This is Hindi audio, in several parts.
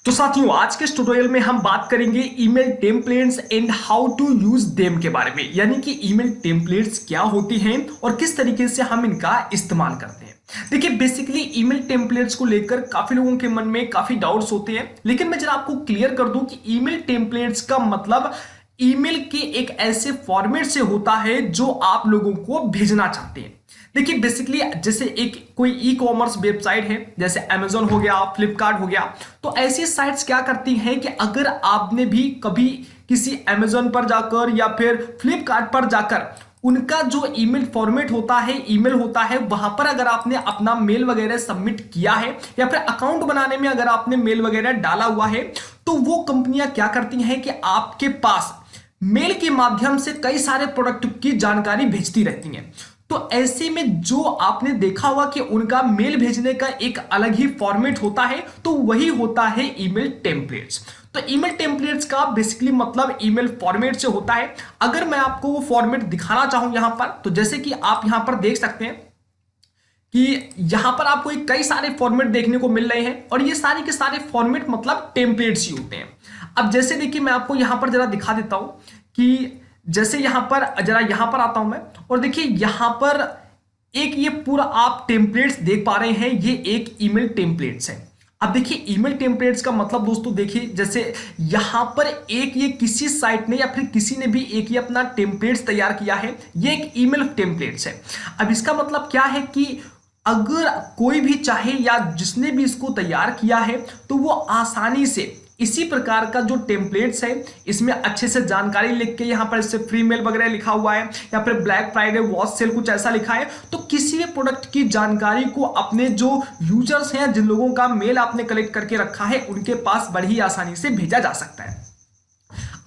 तो साथियों, आज के इस ट्यूटोरियल में हम बात करेंगे email templates and how to use them के बारे में। यानी कि ईमेल टेम्पलेट्स क्या होती हैं और किस तरीके से हम इनका इस्तेमाल करते हैं। देखिए, बेसिकली ईमेल टेम्पलेट्स को लेकर काफी लोगों के मन में काफी डाउट्स होते हैं, लेकिन मैं जरा आपको क्लियर कर दूं कि ईमेल टेम्पलेट्स का मतलब ईमेल के एक ऐसे फॉर्मेट से होता है जो आप लोगों को भेजना चाहते हैं। देखिए, बेसिकली जैसे एक कोई ई कॉमर्स वेबसाइट है, जैसे अमेजोन हो गया, फ्लिपकार्ट हो गया, तो ऐसी साइट्स क्या करती हैं कि अगर आपने भी कभी किसी अमेजोन पर जाकर या फिर फ्लिपकार्ट पर जाकर उनका जो ईमेल फॉर्मेट होता है, ईमेल होता है, वहां पर अगर आपने अपना मेल वगैरह सबमिट किया है या फिर अकाउंट बनाने में अगर आपने मेल वगैरह डाला हुआ है, तो वो कंपनियां क्या करती हैं कि आपके पास मेल के माध्यम से कई सारे प्रोडक्ट की जानकारी भेजती रहती हैं। तो ऐसे में जो आपने देखा होगा कि उनका मेल भेजने का एक अलग ही फॉर्मेट होता है, तो वही होता है ईमेल टेम्पलेट्स। तो ईमेल टेम्पलेट्स का बेसिकली मतलब ईमेल फॉर्मेट से होता है। अगर मैं आपको वो फॉर्मेट दिखाना चाहूं यहां पर, तो जैसे कि आप यहां पर देख सकते हैं कि यहां पर आपको कई सारे फॉर्मेट देखने को मिल रहे हैं और ये सारे के सारे फॉर्मेट मतलब टेम्पलेट्स ही होते हैं। अब जैसे देखिए, मैं आपको यहां पर जरा दिखा देता हूं कि जैसे यहां पर जरा यहां पर आता हूं मैं, और देखिए यहां पर एक ये पूरा आप टेम्पलेट्स देख पा रहे हैं, ये एक ईमेल टेम्पलेट्स है। अब देखिए, ईमेल टेम्पलेट्स का मतलब दोस्तों, देखिए जैसे यहां पर एक ये किसी साइट ने या फिर किसी ने भी एक ये अपना टेम्पलेट्स तैयार किया है, ये एक ईमेल टेम्पलेट्स है। अब इसका मतलब क्या है कि अगर कोई भी चाहे या जिसने भी इसको तैयार किया है, तो वो आसानी से इसी प्रकार का जो टेम्पलेट्स है, इसमें अच्छे से जानकारी लिख के यहां पर इससे फ्री मेल वगैरह लिखा हुआ है या फिर ब्लैक फ्राइडे वॉच सेल कुछ ऐसा लिखा है, तो किसी भी प्रोडक्ट की जानकारी को अपने जो यूजर्स हैं, जिन लोगों का मेल आपने कलेक्ट करके रखा है, उनके पास बड़ी आसानी से भेजा जा सकता है।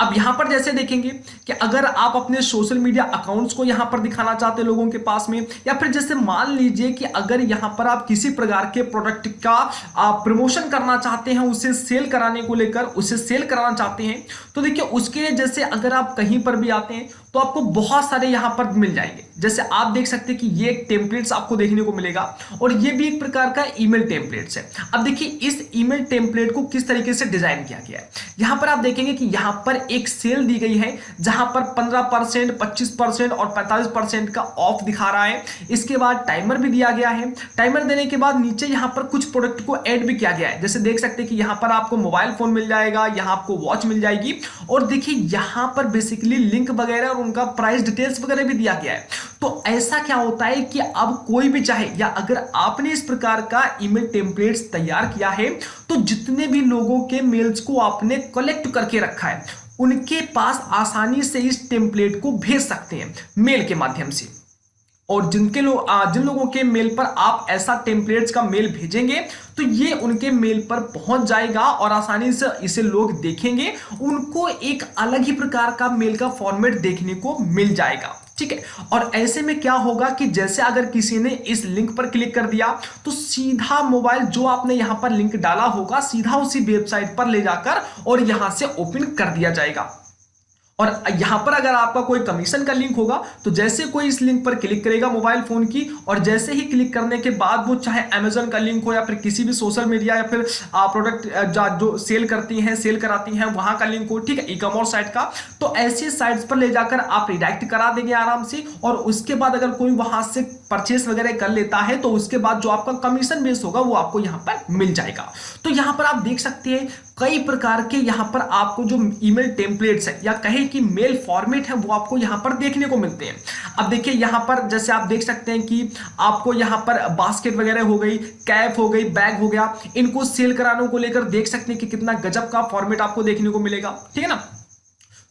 अब यहां पर जैसे देखेंगे कि अगर आप अपने सोशल मीडिया अकाउंट्स को यहां पर दिखाना चाहते हैं लोगों के पास में, या फिर जैसे मान लीजिए कि अगर यहां पर आप किसी प्रकार के प्रोडक्ट का प्रमोशन करना चाहते हैं, उसे सेल कराने को लेकर उसे सेल कराना चाहते हैं, तो देखिए उसके लिए जैसे अगर आप कहीं पर भी आते हैं तो आपको बहुत सारे यहां पर मिल जाएंगे। जैसे आप देख सकते हैं कि ये एक टेम्पलेट्स आपको देखने को मिलेगा और ये भी एक प्रकार का ईमेल टेम्पलेट्स है। अब देखिए, इस ईमेल टेम्पलेट को किस तरीके से डिजाइन किया गया है। यहां पर आप देखेंगे कि यहां पर एक सेल दी गई है जहां पर 15%, 25% और 45% का ऑफ दिखा रहा है। इसके बाद टाइमर भी दिया गया है। टाइमर देने के बाद नीचे यहां पर कुछ प्रोडक्ट को ऐड भी किया गया है। जैसे देख सकते हैं कि यहां पर आपको मोबाइल फोन मिल जाएगा, यहां आपको वॉच मिल जाएगी, और देखिए यहां पर बेसिकली लिंक वगैरह और उनका प्राइस डिटेल्स वगैरह भी दिया गया है। तो ऐसा क्या होता है कि अब कोई भी चाहे, या अगर आपने इस प्रकार का ईमेल टेम्पलेट्स तैयार किया है, तो जितने भी लोगों के मेल्स को आपने कलेक्ट करके रखा है, उनके पास आसानी से इस टेम्पलेट को भेज सकते हैं मेल के माध्यम से। और जिन लोगों के मेल पर आप ऐसा टेम्पलेट्स का मेल भेजेंगे, तो ये उनके मेल पर पहुंच जाएगा और आसानी से इसे लोग देखेंगे, उनको एक अलग ही प्रकार का मेल का फॉर्मेट देखने को मिल जाएगा। ठीक है, और ऐसे में क्या होगा कि जैसे अगर किसी ने इस लिंक पर क्लिक कर दिया, तो सीधा मोबाइल जो आपने यहां पर लिंक डाला होगा, सीधा उसी वेबसाइट पर ले जाकर और यहां से ओपन कर दिया जाएगा। और यहां पर अगर आपका कोई कमीशन का लिंक होगा, तो जैसे कोई इस लिंक पर क्लिक करेगा मोबाइल फोन की, और जैसे ही क्लिक करने के बाद वो चाहे अमेजन का लिंक हो या फिर किसी भी सोशल मीडिया या फिर प्रोडक्ट जो सेल करती हैं, सेल कराती हैं, वहां का लिंक हो, ठीक है, ई कॉमर्स साइट का, तो ऐसी साइट्स पर ले जाकर आप रिडायरेक्ट करा देंगे आराम से। और उसके बाद अगर कोई वहां से परचेस वगैरह कर लेता है, तो उसके बाद जो आपका कमीशन बेस होगा वो आपको यहां पर मिल जाएगा। तो यहां पर आप देख सकते हैं कई प्रकार के यहां पर आपको जो ईमेल टेम्पलेट्स है या कहे कि मेल फॉर्मेट है, वो आपको यहां पर देखने को मिलते हैं। अब देखिए यहां पर जैसे आप देख सकते हैं कि आपको यहां पर बास्केट वगैरह हो गई, कैप हो गई, बैग हो गया, इनको सेल कराने को लेकर देख सकते हैं कि कितना गजब का फॉर्मेट आपको देखने को मिलेगा। ठीक है ना।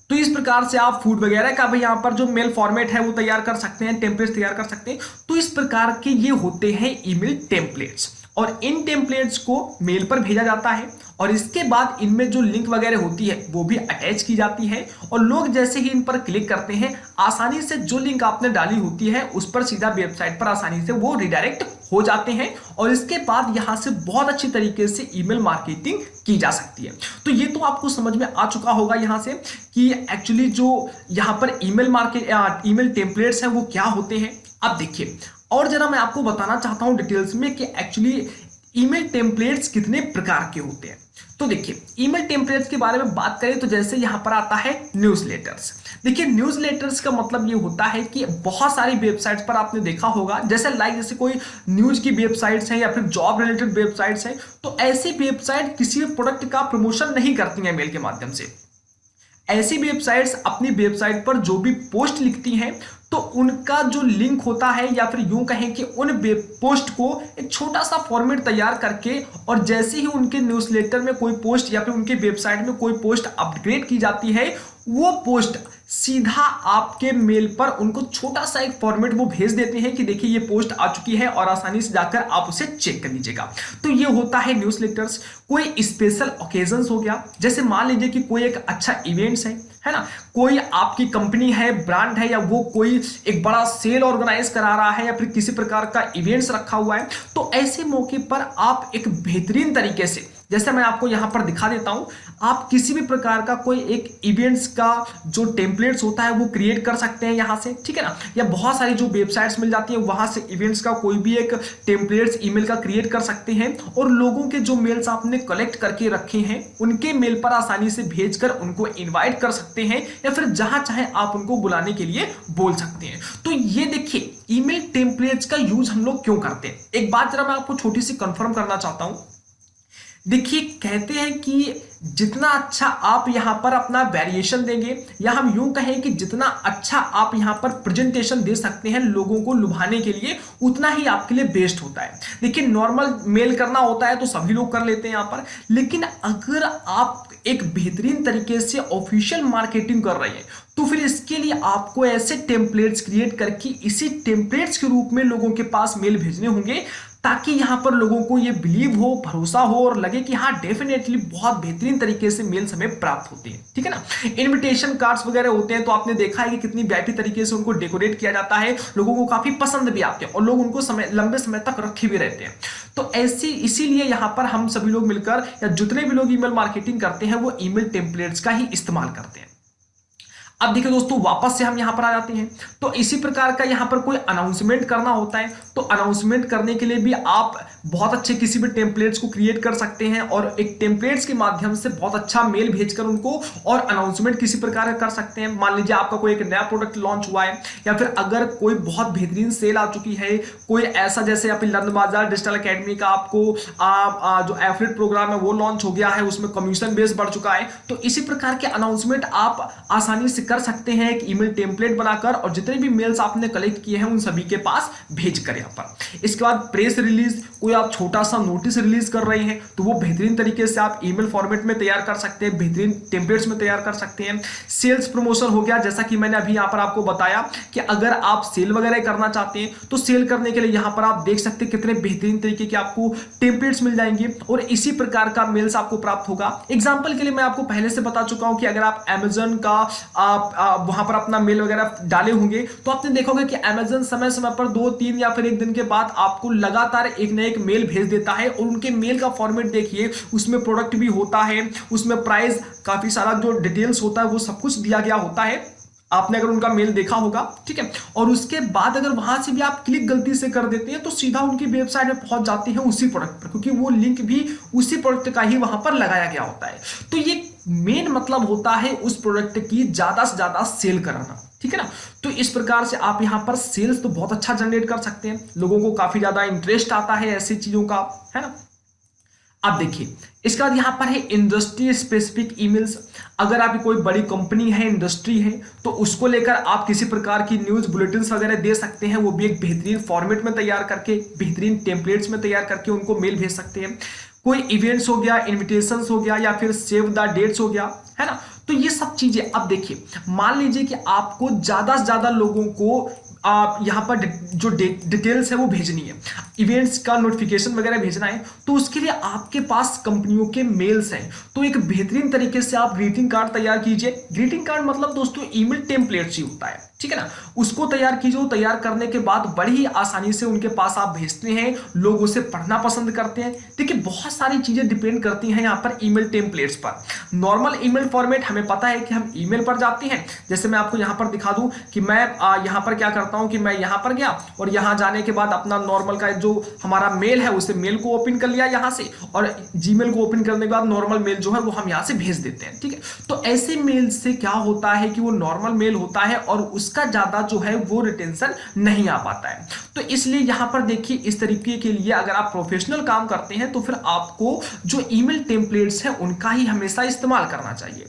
तो इस प्रकार से आप फूड वगैरह का भी यहां पर जो मेल फॉर्मेट है वो तैयार कर सकते हैं, टेम्पलेट्स तैयार कर सकते हैं। तो इस प्रकार के ये होते हैं ईमेल टेम्पलेट्स, और इन टेम्पलेट्स को मेल पर भेजा जाता है, और इसके बाद इनमें जो लिंक वगैरह होती है वो भी अटैच की जाती है, और लोग जैसे ही इन पर क्लिक करते हैं, आसानी से जो लिंक आपने डाली होती है उस पर सीधा वेबसाइट पर आसानी से वो रिडायरेक्ट हो जाते हैं, और इसके बाद यहां से बहुत अच्छी तरीके से ईमेल मार्केटिंग की जा सकती है। तो ये तो आपको समझ में आ चुका होगा यहां से कि एक्चुअली जो यहां पर ईमेल टेम्पलेट्स है वो क्या होते हैं। अब देखिए, और जरा मैं आपको बताना चाहता हूं डिटेल्स में कि एक्चुअली ईमेल टेम्पलेट्स कितने प्रकार के होते हैं। तो देखिए ईमेल टेम्पलेट्स के बारे में बात करें तो जैसे यहां पर आता है न्यूज़लेटर्स। देखिए न्यूज़लेटर्स का मतलब ये होता है कि बहुत सारी वेबसाइट्स पर आपने देखा होगा, जैसे कोई न्यूज की वेबसाइट्स हैं या फिर जॉब रिलेटेड वेबसाइट्स हैं, तो ऐसी वेबसाइट किसी भी प्रोडक्ट का प्रमोशन नहीं करती हैं मेल के माध्यम से। ऐसी वेबसाइट्स अपनी वेबसाइट पर जो भी पोस्ट लिखती हैं तो उनका जो लिंक होता है या फिर यूं कहें कि उन वेब पोस्ट को एक छोटा सा फॉर्मेट तैयार करके, और जैसे ही उनके न्यूज़लेटर में कोई पोस्ट या फिर उनके वेबसाइट में कोई पोस्ट अपग्रेड की जाती है, वो पोस्ट सीधा आपके मेल पर उनको छोटा सा एक फॉर्मेट वो भेज देते हैं कि देखिए ये पोस्ट आ चुकी है और आसानी से जाकर आप उसे चेक कर लीजिएगा। तो ये होता है न्यूज़लेटर्स। कोई स्पेशल ओकेजन्स हो गया, जैसे मान लीजिए कि कोई एक अच्छा इवेंट्स है ना, कोई आपकी कंपनी है, ब्रांड है, या वो कोई एक बड़ा सेल ऑर्गेनाइज करा रहा है या फिर किसी प्रकार का इवेंट्स रखा हुआ है, तो ऐसे मौके पर आप एक बेहतरीन तरीके से, जैसे मैं आपको यहां पर दिखा देता हूं, आप किसी भी प्रकार का कोई एक इवेंट्स का जो टेम्पलेट्स होता है वो क्रिएट कर सकते हैं यहां से, ठीक है ना। या बहुत सारी जो वेबसाइट्स मिल जाती है वहां से इवेंट्स का कोई भी एक टेम्पलेट्स ईमेल का क्रिएट कर सकते हैं, और लोगों के जो मेल्स आपने कलेक्ट करके रखे हैं उनके मेल पर आसानी से भेजकर उनको इन्वाइट कर सकते हैं, या फिर जहां चाहे आप उनको बुलाने के लिए बोल सकते हैं। तो ये देखिए ईमेल टेम्पलेट्स का यूज हम लोग क्यों करते हैं। एक बात जरा मैं आपको छोटी सी कंफर्म करना चाहता हूं। देखिए कहते हैं कि जितना अच्छा आप यहां पर अपना वेरिएशन देंगे, या हम यूं कहें कि जितना अच्छा आप यहां पर प्रेजेंटेशन दे सकते हैं लोगों को लुभाने के लिए, उतना ही आपके लिए बेस्ट होता है। देखिए नॉर्मल मेल करना होता है तो सभी लोग कर लेते हैं यहां पर, लेकिन अगर आप एक बेहतरीन तरीके से ऑफिशियल मार्केटिंग कर रहे हैं तो फिर इसके लिए आपको ऐसे टेम्पलेट्स क्रिएट करके इसी टेम्पलेट्स के रूप में लोगों के पास मेल भेजने होंगे, ताकि यहां पर लोगों को ये बिलीव हो, भरोसा हो और लगे कि हाँ डेफिनेटली बहुत बेहतरीन तरीके से मेल्स हमें प्राप्त होती है, ठीक है ना। इनविटेशन कार्ड्स वगैरह होते हैं तो आपने देखा है कि कितनी वीआईपी तरीके से उनको डेकोरेट किया जाता है, लोगों को काफी पसंद भी आते हैं और लोग उनको लंबे समय तक रखे भी रहते हैं। तो ऐसी इसीलिए यहां पर हम सभी लोग मिलकर या जितने भी लोग ईमेल मार्केटिंग करते हैं वो ईमेल टेम्पलेट्स का ही इस्तेमाल करते हैं। अब देखिए दोस्तों वापस से हम यहां पर आ जाते हैं, तो इसी प्रकार का यहां पर कोई अनाउंसमेंट करना होता है तो अनाउंसमेंट करने के लिए भी आप बहुत अच्छे किसी भी टेम्पलेट्स को क्रिएट कर सकते हैं, और एक टेम्पलेट्स के माध्यम से बहुत अच्छा मेल भेजकर उनको और अनाउंसमेंट किसी प्रकार का कर सकते हैं। मान लीजिए आपका कोई एक नया प्रोडक्ट लॉन्च हुआ है, या फिर अगर कोई बहुत बेहतरीन सेल आ चुकी है, कोई ऐसा जैसे आप लर्न बाजार डिजिटल अकेडमी का आपको जो एफिलिएट प्रोग्राम है वो लॉन्च हो गया है, उसमें कमीशन बेस बढ़ चुका है, तो इसी प्रकार के अनाउंसमेंट आप आसानी से कर सकते हैं एक ईमेल टेम्पलेट बनाकर, और जितने भी मेल्स आपने कलेक्ट किए हैं उन सभी के पास भेज कर यहां पर। इसके बाद प्रेस रिलीज, कोई आप छोटा सा नोटिस रिलीज कर रहे हैं तो वो बेहतरीन तरीके से आप ईमेल फॉर्मेट में तैयार कर सकते हैं, बेहतरीन टेम्पलेट्स में तैयार कर सकते हैं। सेल्स प्रमोशन हो गया, जैसा कि मैंने अभी यहां पर आपको बताया कि अगर आप सेल वगैरह करना चाहते हैं तो सेल करने के लिए यहां पर आप देख सकते हैं कितने बेहतरीन तरीके के आपको टेम्पलेट्स मिल जाएंगे और इसी प्रकार का मेल्स आपको प्राप्त होगा। एग्जाम्पल के लिए मैं आपको पहले से बता चुका हूं कि अगर आप अमेजन का वहां पर अपना मेल वगैरह डाले होंगे तो आपने देखा होगा कि अमेजन समय समय पर 2-3 या फिर एक दिन के बाद आपको लगातार एक न एक मेल भेज देता है, और उनके मेल का फॉर्मेट देखिए, उसमें प्रोडक्ट भी होता है, उसमें प्राइस, काफी सारा जो डिटेल्स होता है वो सब कुछ दिया गया होता है। आपने अगर उनका मेल देखा होगा, ठीक है, और उसके बाद अगर वहां से भी आप क्लिक गलती से कर देते हैं तो सीधा उनकी वेबसाइट में पहुंच जाती है उसी प्रोडक्ट पर, क्योंकि वो लिंक भी उसी प्रोडक्ट का ही वहां पर लगाया गया होता है। तो ये मेन मतलब होता है उस प्रोडक्ट की ज्यादा से ज्यादा सेल कराना, ठीक है ना। तो इस प्रकार से आप यहां पर सेल्स तो बहुत अच्छा जनरेट कर सकते हैं, लोगों को काफी ज्यादा इंटरेस्ट आता है ऐसी चीजों का, है ना। अब देखिए इसके बाद यहां पर है इंडस्ट्री स्पेसिफिक ईमेल्स। अगर आपकी कोई बड़ी कंपनी है, इंडस्ट्री है, तो उसको लेकर आप किसी प्रकार की न्यूज बुलेटिन्स वगैरह दे सकते हैं, वो भी एक बेहतरीन फॉर्मेट में तैयार करके, बेहतरीन टेम्पलेट्स में तैयार करके उनको मेल भेज सकते हैं। कोई इवेंट्स हो गया, इन्विटेशंस हो गया, या फिर सेव द डेट्स हो गया, है ना। तो ये सब चीजें अब देखिए, मान लीजिए कि आपको ज्यादा से ज्यादा लोगों को आप यहाँ पर जो डिटेल्स है वो भेजनी है, इवेंट्स का नोटिफिकेशन वगैरह भेजना है, तो उसके लिए आपके पास कंपनियों के मेल्स हैं, तो एक बेहतरीन तरीके से आप ग्रीटिंग कार्ड तैयार कीजिए। ग्रीटिंग कार्ड मतलब दोस्तों ईमेल टेम्पलेट्स ही होता है, ठीक है ना। उसको तैयार कीजिए, तैयार करने के बाद बड़ी ही आसानी से उनके पास आप भेजते हैं, लोग उसे पढ़ना पसंद करते हैं। देखिए बहुत सारी चीजें डिपेंड करती हैं यहाँ पर ईमेल टेम्पलेट्स पर। नॉर्मल ईमेल फॉर्मेट हमें पता है कि हम ईमेल पर जाते हैं। जैसे मैं आपको यहां पर दिखा दूं कि मैं यहां पर क्या करता हूं कि मैं यहां पर गया और यहां जाने के बाद अपना नॉर्मल का जो हमारा मेल है उसे मेल को ओपन कर लिया यहां से, और जीमेल को ओपन करने के बाद नॉर्मल मेल जो है वो हम यहां से भेज देते हैं। ठीक है, तो ऐसे मेल से क्या होता है कि वो नॉर्मल मेल होता है और उसका ज्यादा जो है वो रिटेंशन नहीं आ पाता है। तो इसलिए यहां पर देखिए, इस तरीके के लिए अगर आप प्रोफेशनल काम करते हैं तो फिर आपको जो ईमेल टेम्पलेट्स हैं उनका ही हमेशा इस्तेमाल करना चाहिए।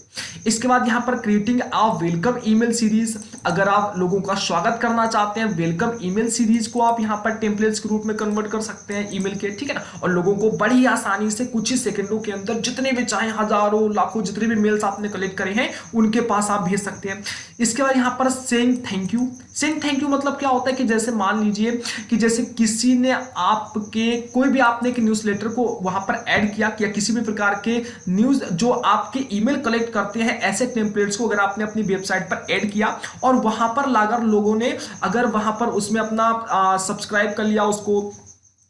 इसके बाद यहां पर creating a welcome email series, अगर आप लोगों का स्वागत करना चाहते हैं, वेलकम ईमेल सीरीज को आप यहां पर टेम्पलेट्स के रूप में कन्वर्ट कर सकते हैं ईमेल के। ठीक है ना, और लोगों को बड़ी आसानी से कुछ ही सेकंडों के अंदर जितने भी चाहे हजारों लाखों जितने भी मेल्स आपने कलेक्ट करे हैं उनके पास आप भेज सकते हैं। इसके बाद यहां पर saying thank you. Saying thank you मतलब क्या होता है कि जैसे मान लीजिए कि जैसे किसी ने आपके कोई भी आपने एक न्यूज़लेटर को वहां पर ऐड किया, या किसी भी प्रकार के न्यूज जो आपके ईमेल कलेक्ट करते हैं ऐसे टेम्पलेट्स को अगर आपने अपनी वेबसाइट पर ऐड किया और वहां पर लाकर लोगों ने अगर वहां पर उसमें अपना सब्सक्राइब कर लिया उसको,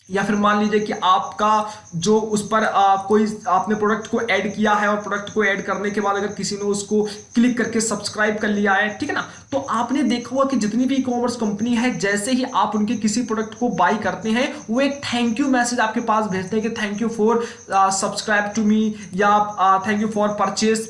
या फिर मान लीजिए कि आपका जो उस पर कोई आपने प्रोडक्ट को ऐड किया है और प्रोडक्ट को ऐड करने के बाद अगर किसी ने उसको क्लिक करके सब्सक्राइब कर लिया है, ठीक है ना, तो आपने देखा होगा कि जितनी भी ई कॉमर्स कंपनी है जैसे ही आप उनके किसी प्रोडक्ट को बाई करते हैं वो एक थैंक यू मैसेज आपके पास भेजते हैं कि thank you for subscribe to me, या thank you for purchase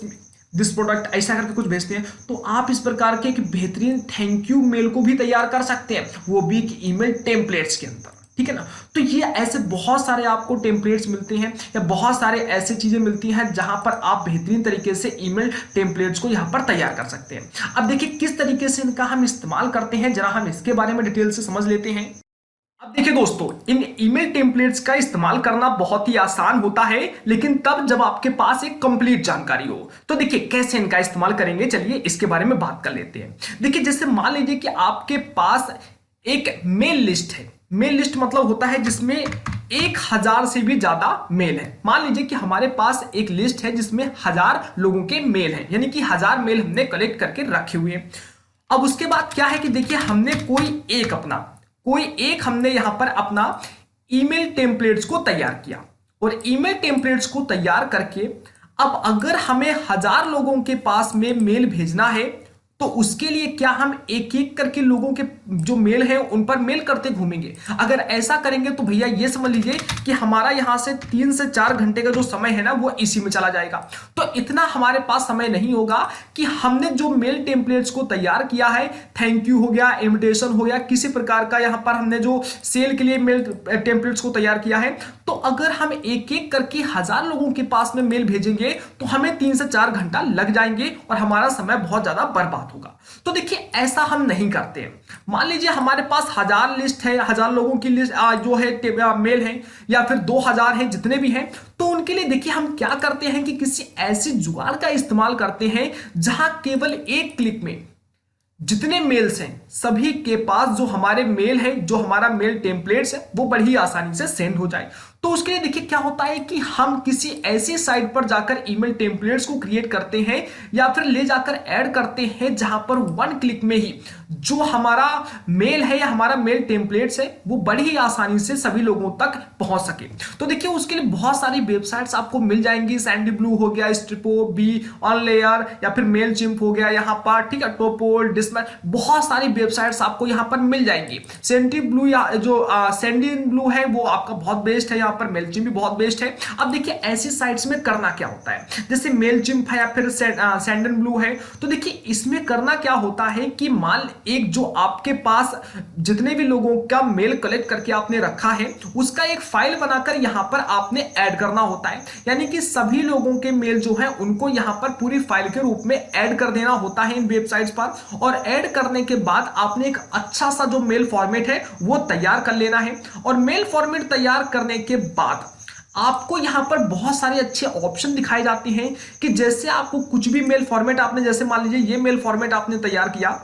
this product, ऐसा करके कुछ भेजते हैं। तो आप इस प्रकार के एक बेहतरीन थैंक यू मेल को भी तैयार कर सकते हैं, वो भी एक ईमेल टेम्पलेट्स के अंदर। ठीक है ना, तो ये ऐसे बहुत सारे आपको टेम्पलेट्स मिलते हैं या बहुत सारे ऐसे चीजें मिलती हैं जहां पर आप बेहतरीन तरीके से ईमेल टेम्पलेट्स को यहां पर तैयार कर सकते हैं। अब देखिए किस तरीके से इनका हम इस्तेमाल करते हैं, जरा हम इसके बारे में डिटेल से समझ लेते हैं। अब देखिए दोस्तों, इन ईमेल टेम्पलेट्स का इस्तेमाल करना बहुत ही आसान होता है, लेकिन तब जब आपके पास एक कंप्लीट जानकारी हो। तो देखिए कैसे इनका इस्तेमाल करेंगे, चलिए इसके बारे में बात कर लेते हैं। देखिए जैसे मान लीजिए कि आपके पास एक मेल लिस्ट है। मेल लिस्ट मतलब होता है जिसमें 1000 से भी ज्यादा मेल है। मान लीजिए कि हमारे पास एक लिस्ट है जिसमें 1000 लोगों के मेल हैं, यानी कि 1000 मेल हमने कलेक्ट करके रखे हुए हैं। अब उसके बाद क्या है कि देखिए हमने कोई एक हमने यहां पर अपना ईमेल टेम्पलेट्स को तैयार किया, और ईमेल टेम्पलेट्स को तैयार करके अब अगर हमें 1000 लोगों के पास में मेल भेजना है तो उसके लिए क्या हम एक एक करके लोगों के जो मेल है उन पर मेल करते घूमेंगे? अगर ऐसा करेंगे तो भैया ये समझ लीजिए कि हमारा यहां से 3 से 4 घंटे का जो समय है ना वो इसी में चला जाएगा। तो इतना हमारे पास समय नहीं होगा कि हमने जो मेल टेम्पलेट्स को तैयार किया है, थैंक यू हो गया, इन्विटेशन हो गया, किसी प्रकार का यहां पर हमने जो सेल के लिए मेल टेम्पलेट्स को तैयार किया है, तो अगर हम एक एक करके 1000 लोगों के पास में मेल भेजेंगे तो हमें 3 से 4 घंटा लग जाएंगे और हमारा समय बहुत ज्यादा बर्बाद होगा। तो देखिए ऐसा हम नहीं करते। मान लीजिए हमारे पास 1000 लिस्ट है, 1000 लोगों की लिस्ट जो है मेल है, या फिर 2000 है, जितने भी हैं, तो उनके लिए देखिए हम क्या करते हैं कि किसी ऐसी जुगाड़ का इस्तेमाल करते हैं जहां केवल एक क्लिक में जितने मेल्स हैं सभी के पास जो हमारे मेल है, जो हमारा मेल टेम्पलेट्स है, वो बड़ी आसानी से सेंड हो जाए। तो उसके लिए देखिए क्या होता है कि हम किसी ऐसी साइट पर जाकर ईमेल टेम्पलेट्स को क्रिएट करते हैं या फिर ले जाकर ऐड करते हैं जहां पर 1 क्लिक में ही जो हमारा मेल है या हमारा मेल टेम्पलेट्स है वो बड़ी ही आसानी से सभी लोगों तक पहुंच सके। तो देखिए उसके लिए बहुत सारी वेबसाइट्स आपको मिल जाएंगी। सैंडीब्लू हो गया, स्ट्रिपो, बी ऑन लेयर, या फिर मेलचिम्प हो गया यहाँ पर, ठीक है, टोपोल, डिस्मैच, बहुत सारी वेबसाइट्स आपको यहाँ पर मिल जाएंगी। सेंटीब्लू या जो सेंडीब्लू है वो आपका बहुत बेस्ट है, यहाँ पर मेलचिम्प भी बहुत बेस्ट है। अब देखिए ऐसी साइट्स में करना क्या होता है, जैसे मेलचिम्प है या फिर सैंडीब्लू है, तो देखिए इसमें करना क्या होता है कि मान एक जो आपके पास जितने भी लोगों का मेल कलेक्ट करके आपने रखा है उसका एक फाइल बनाकर यहां पर आपने ऐड करना होता है। यानी कि सभी लोगों के मेल जो है उनको यहां पर पूरी फाइल के रूप में ऐड कर देना होता है इन वेबसाइट्स पर, और ऐड करने के बाद आपने एक अच्छा सा जो मेल फॉर्मेट है वो तैयार कर लेना है। और मेल फॉर्मेट तैयार करने के बाद आपको यहां पर बहुत सारे अच्छे ऑप्शन दिखाए जाते हैं कि जैसे आपको कुछ भी मेल फॉर्मेट आपने, जैसे मान लीजिए ये मेल फॉर्मेट आपने तैयार किया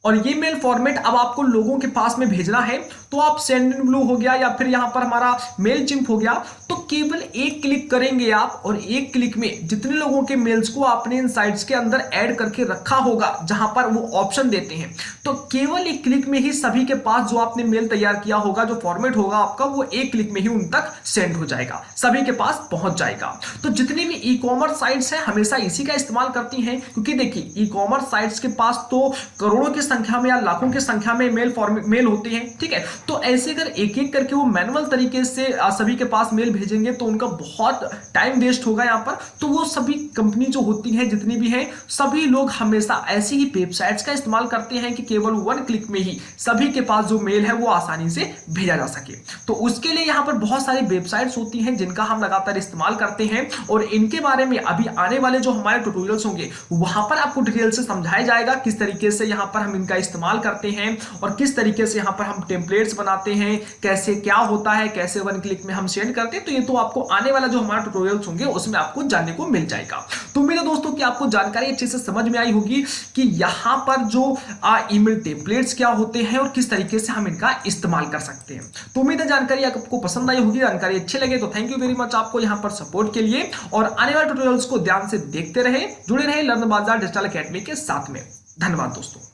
और ये मेल फॉर्मेट अब आपको लोगों के पास में भेजना है, तो आप सेंडनब्लू हो गया या फिर यहां पर हमारा मेलचिम्प हो गया, तो केवल एक क्लिक करेंगे आप और एक क्लिक में जितने लोगों के मेल्स को आपने इन साइट्स के अंदर ऐड करके रखा होगा जहां पर वो ऑप्शन देते हैं, तो केवल एक क्लिक में ही सभी के पास जो आपने मेल तैयार किया होगा, जो फॉर्मेट होगा आपका, वो एक क्लिक में ही उन तक सेंड हो जाएगा, सभी के पास पहुंच जाएगा। तो जितनी भी ई कॉमर्स साइट्स हैं हमेशा इसी का इस्तेमाल करती हैं, क्योंकि देखिए ई कॉमर्स साइट्स के पास तो करोड़ों की संख्या में या लाखों की संख्या में मेल होते हैं, ठीक है। तो ऐसे अगर एक एक करके वो मैनुअल तरीके से सभी के पास मेल भेजेंगे तो उनका बहुत टाइम वेस्ट होगा यहाँ पर। तो वो सभी कंपनी जो होती हैं जितनी भी हैं, सभी लोग हमेशा ऐसी ही वेबसाइट्स का इस्तेमाल करते हैं कि केवल वन क्लिक में ही सभी के पास जो मेल है वो आसानी से भेजा जा सके। तो उसके लिए यहाँ पर बहुत सारी वेबसाइट्स होती हैं जिनका हम लगातार इस्तेमाल करते हैं, और इनके बारे में अभी आने वाले जो हमारे ट्यूटोरियल्स होंगे वहां पर आपको डिटेल से समझाया जाएगा किस तरीके से यहाँ पर हम इनका इस्तेमाल करते हैं और किस तरीके से यहाँ पर हम टेम्पलेट्स बनाते हैं, कैसे क्या होता है, कैसे वन क्लिक में हम सेंड करते हैं। तो ये तो आपको आने वाला जो हमारा ट्यूटोरियल्स होंगे उसमें आपको जानने को मिल जाएगा। तो उम्मीद है दोस्तों कि आपको जानकारी अच्छे से समझ में आई होगी कि यहाँ पर जो ईमेल टेम्पलेट्स क्या होते हैं और किस तरीके से हम इनका इस्तेमाल कर सकते हैं। तो उम्मीद है जानकारी आपको पसंद आई होगी, जानकारी अच्छी लगे तो थैंक यू वेरी मच आपको यहाँ पर सपोर्ट के लिए, और आने वाले ट्यूटोरियल्स को ध्यान से देखते रहे, जुड़े रहे लर्न बाजार डिजिटल एकेडमी के साथ में। धन्यवाद दोस्तों।